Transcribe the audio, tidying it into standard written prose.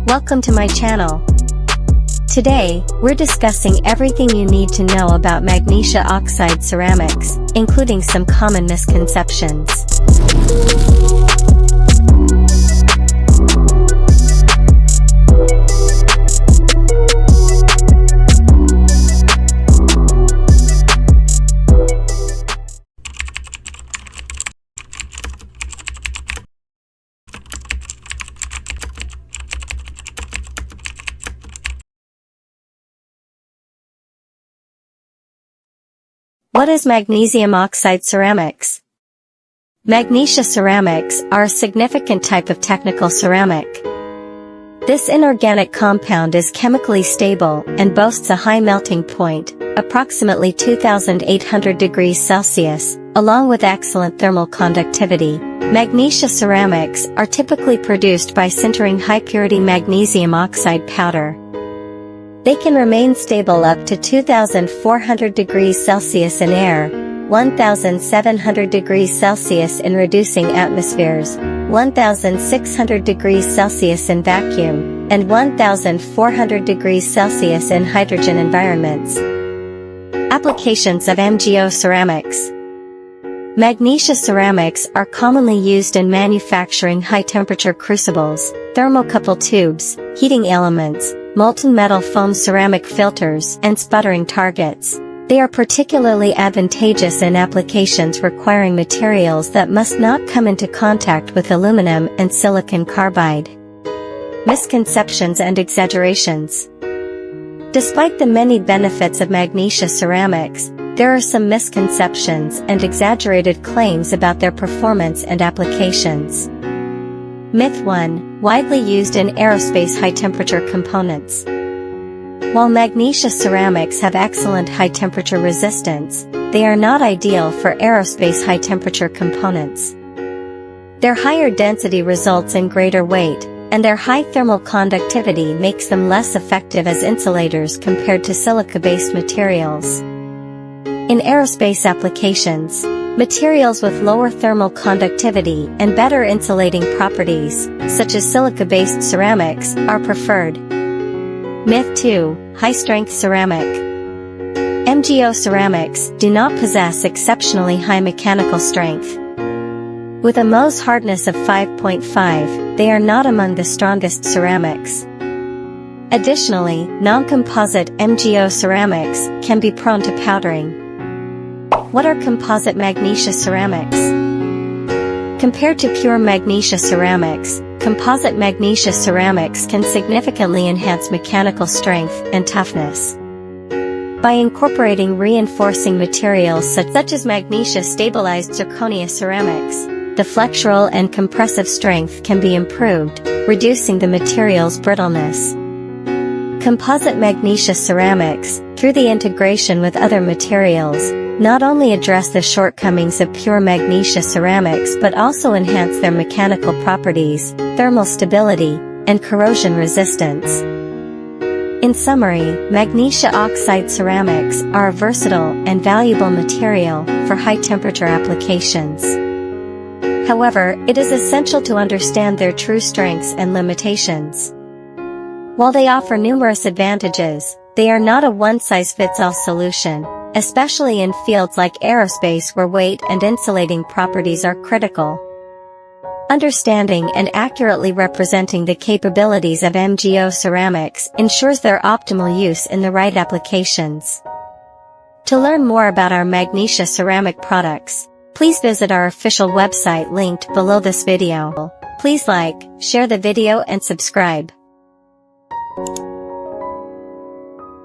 Welcome to my channel. Today, we're discussing everything you need to know about magnesia oxide ceramics, including some common misconceptions. What is magnesium oxide ceramics? Magnesia ceramics are a significant type of technical ceramic. This inorganic compound is chemically stable and boasts a high melting point, approximately 2,800 degrees Celsius, along with excellent thermal conductivity. Magnesia ceramics are typically produced by sintering high-purity magnesium oxide powder. They can remain stable up to 2,400 degrees Celsius in air, 1,700 degrees Celsius in reducing atmospheres, 1,600 degrees Celsius in vacuum, and 1,400 degrees Celsius in hydrogen environments. Applications of MgO ceramics. Magnesia ceramics are commonly used in manufacturing high-temperature crucibles, thermocouple tubes, heating elements, molten metal foam ceramic filters, and sputtering targets. They are particularly advantageous in applications requiring materials that must not come into contact with aluminum and silicon carbide. Misconceptions and exaggerations. Despite the many benefits of magnesia ceramics, there are some misconceptions and exaggerated claims about their performance and applications. Myth 1. Widely used in aerospace high-temperature components. While magnesia ceramics have excellent high-temperature resistance, they are not ideal for aerospace high-temperature components. Their higher density results in greater weight, and their high thermal conductivity makes them less effective as insulators compared to silica-based materials. In aerospace applications, materials with lower thermal conductivity and better insulating properties, such as silica-based ceramics, are preferred. Myth 2. High-strength ceramic. MgO ceramics do not possess exceptionally high mechanical strength. With a Mohs hardness of 5.5, they are not among the strongest ceramics. Additionally, non-composite MgO ceramics can be prone to powdering. What are composite magnesia ceramics? Compared to pure magnesia ceramics, composite magnesia ceramics can significantly enhance mechanical strength and toughness. By incorporating reinforcing materials such as magnesia-stabilized zirconia ceramics, the flexural and compressive strength can be improved, reducing the material's brittleness. Composite magnesia ceramics, through the integration with other materials, not only address the shortcomings of pure magnesia ceramics but also enhance their mechanical properties, thermal stability, and corrosion resistance. In summary, magnesia oxide ceramics are a versatile and valuable material for high-temperature applications. However, it is essential to understand their true strengths and limitations. While they offer numerous advantages, they are not a one-size-fits-all solution, especially in fields like aerospace where weight and insulating properties are critical. Understanding and accurately representing the capabilities of MgO ceramics ensures their optimal use in the right applications. To learn more about our magnesia ceramic products, please visit our official website linked below this video. Please like, share the video and subscribe.